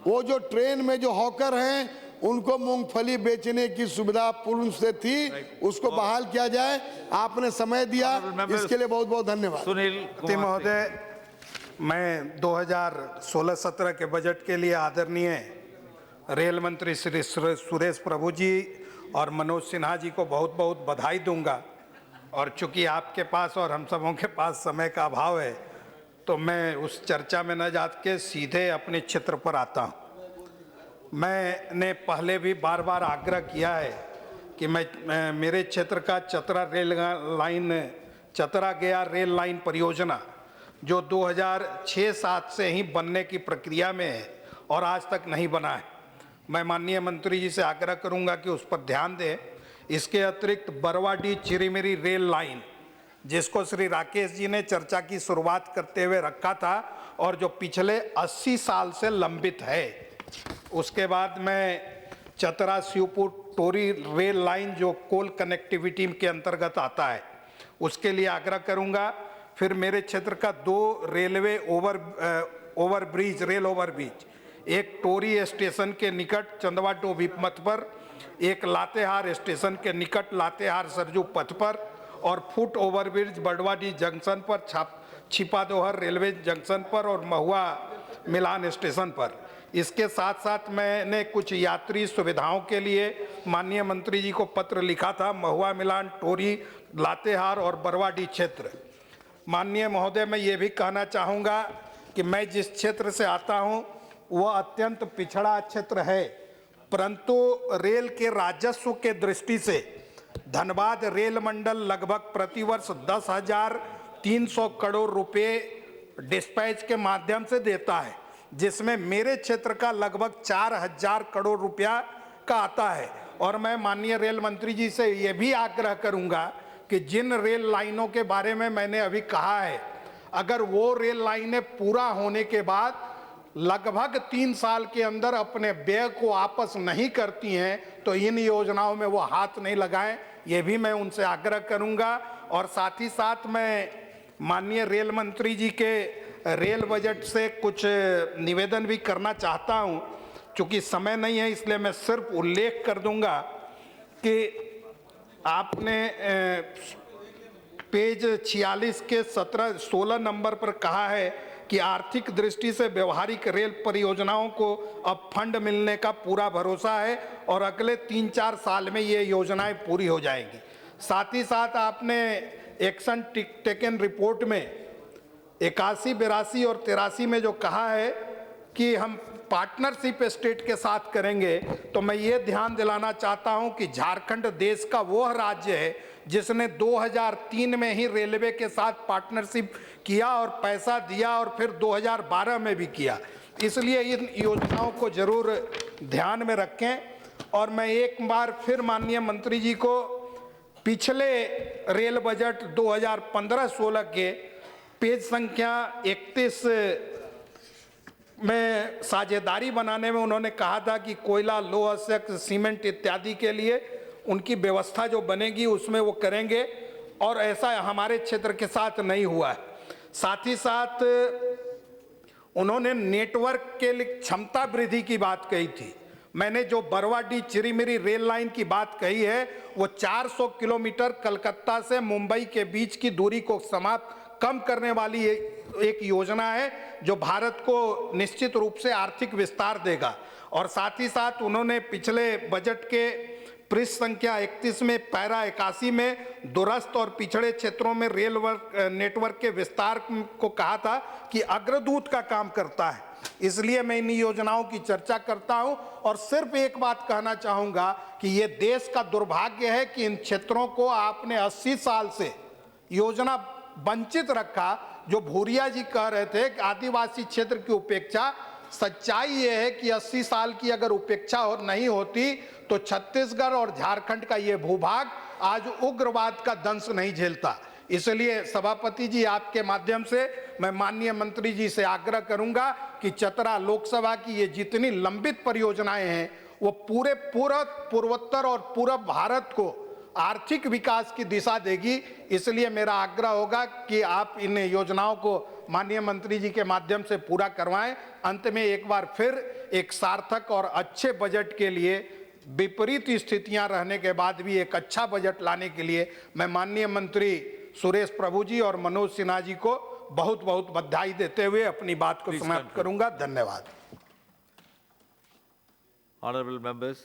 वो जो ट्रेन में जो हॉकर हैं उनको मूंगफली बेचने की सुविधा पूर्ण से थी, उसको बहाल किया जाए। आपने समय दिया, इसके लिए बहुत बहुत धन्यवाद। सुनील महोदय, मैं 2016-17 के बजट के लिए आदरणीय रेल मंत्री श्री सुरेश प्रभु जी और मनोज सिन्हा जी को बहुत बहुत बधाई दूंगा। और चूंकि आपके पास और हम सबों के पास समय का अभाव है, तो मैं उस चर्चा में न जाके सीधे अपने क्षेत्र पर आता हूँ। मैंने पहले भी बार बार आग्रह किया है कि मैं मेरे क्षेत्र का चतरा गया रेल लाइन परियोजना जो 2006-07 से ही बनने की प्रक्रिया में है और आज तक नहीं बना है, मैं माननीय मंत्री जी से आग्रह करूंगा कि उस पर ध्यान दें। इसके अतिरिक्त बरवाडीह चिरीमिरी रेल लाइन, जिसको श्री राकेश जी ने चर्चा की शुरुआत करते हुए रखा था और जो पिछले 80 साल से लंबित है। उसके बाद मैं चतरा शिवपुर टोरी रेल लाइन जो कोल कनेक्टिविटी के अंतर्गत आता है, उसके लिए आग्रह करूंगा। फिर मेरे क्षेत्र का 2 रेलवे रेल ओवरब्रिज, एक टोरी स्टेशन के निकट चंदवा टोभी पथ पर, एक लातेहार स्टेशन के निकट लातेहार सरजू पथ पर, और फुट ओवरब्रिज बड़वाडी जंक्शन पर, छिपादोहर रेलवे जंक्शन पर और महुआ मिलान स्टेशन पर। इसके साथ साथ मैंने कुछ यात्री सुविधाओं के लिए माननीय मंत्री जी को पत्र लिखा था, महुआ मिलान, टोरी, लातेहार और बरवाडी क्षेत्र। माननीय महोदय, मैं ये भी कहना चाहूँगा कि मैं जिस क्षेत्र से आता हूँ वह अत्यंत पिछड़ा क्षेत्र है, परंतु रेल के राजस्व के दृष्टि से धनबाद रेल मंडल लगभग प्रतिवर्ष 10,300 करोड़ रुपए डिस्पैच के माध्यम से देता है, जिसमें मेरे क्षेत्र का लगभग 4,000 करोड़ रुपया का आता है। और मैं माननीय रेल मंत्री जी से ये भी आग्रह करूंगा कि जिन रेल लाइनों के बारे में मैंने अभी कहा है, अगर वो रेल लाइनें पूरा होने के बाद लगभग 3 साल के अंदर अपने व्यय को वापस नहीं करती हैं, तो इन योजनाओं में वो हाथ नहीं लगाएं, ये भी मैं उनसे आग्रह करूंगा। और साथ ही साथ मैं माननीय रेल मंत्री जी के रेल बजट से कुछ निवेदन भी करना चाहता हूं। चूंकि समय नहीं है, इसलिए मैं सिर्फ उल्लेख कर दूंगा कि आपने पेज 46 के 16 नंबर पर कहा है कि आर्थिक दृष्टि से व्यवहारिक रेल परियोजनाओं को अब फंड मिलने का पूरा भरोसा है और अगले 3-4 साल में ये योजनाएं पूरी हो जाएंगी। साथ ही साथ आपने एक्शन टेकन रिपोर्ट में 81, 82 और 83 में जो कहा है कि हम पार्टनरशिप स्टेट के साथ करेंगे, तो मैं ये ध्यान दिलाना चाहता हूं कि झारखंड देश का वह राज्य है जिसने 2003 में ही रेलवे के साथ पार्टनरशिप किया और पैसा दिया और फिर 2012 में भी किया। इसलिए इन योजनाओं को जरूर ध्यान में रखें। और मैं एक बार फिर माननीय मंत्री जी को पिछले रेल बजट 2015-16 के पेज संख्या 31 में साझेदारी बनाने में उन्होंने कहा था कि कोयला, लोहा, अयस्क, सीमेंट इत्यादि के लिए उनकी व्यवस्था जो बनेगी उसमें वो करेंगे, और ऐसा हमारे क्षेत्र के साथ नहीं हुआ है। साथ ही साथ उन्होंने नेटवर्क के लिए क्षमता वृद्धि की बात कही थी। मैंने जो बरवाडीह चिरीमिरी रेल लाइन की बात कही है, वो 400 किलोमीटर कलकत्ता से मुंबई के बीच की दूरी को कम करने वाली एक योजना है जो भारत को निश्चित रूप से आर्थिक विस्तार देगा। और साथ ही साथ उन्होंने पिछले बजट के पृष्ठ संख्या 31 में पैरा 81 में दूरस्थ और पिछड़े क्षेत्रों में रेल नेटवर्क के विस्तार को कहा था कि अग्रदूत का काम करता है। इसलिए मैं इन योजनाओं की चर्चा करता हूं और सिर्फ एक बात कहना चाहूंगा कि ये देश का दुर्भाग्य है कि इन क्षेत्रों को आपने 80 साल से योजना वंचित रखा। जो भूरिया जी कह रहे थे कि आदिवासी क्षेत्र की उपेक्षा, सच्चाई ये है कि 80 साल की अगर उपेक्षा नहीं होती तो छत्तीसगढ़ और झारखंड का ये भूभाग आज उग्रवाद का दंश नहीं झेलता। इसलिए सभापति जी, आपके माध्यम से मैं माननीय मंत्री जी से आग्रह करूंगा कि चतरा लोकसभा की ये जितनी लंबित परियोजनाएं हैं वो पूरे पूर्वोत्तर और पूर्व भारत को आर्थिक विकास की दिशा देगी। इसलिए मेरा आग्रह होगा कि आप इन योजनाओं को माननीय मंत्री जी के माध्यम से पूरा करवाएं। अंत में एक बार फिर एक सार्थक और अच्छे बजट के लिए विपरीत स्थितियां रहने के बाद भी एक अच्छा बजट लाने के लिए मैं माननीय मंत्री सुरेश प्रभु जी और मनोज सिन्हा जी को बहुत बहुत बधाई देते हुए अपनी बात को समाप्त करूंगा। धन्यवाद। Honorable members.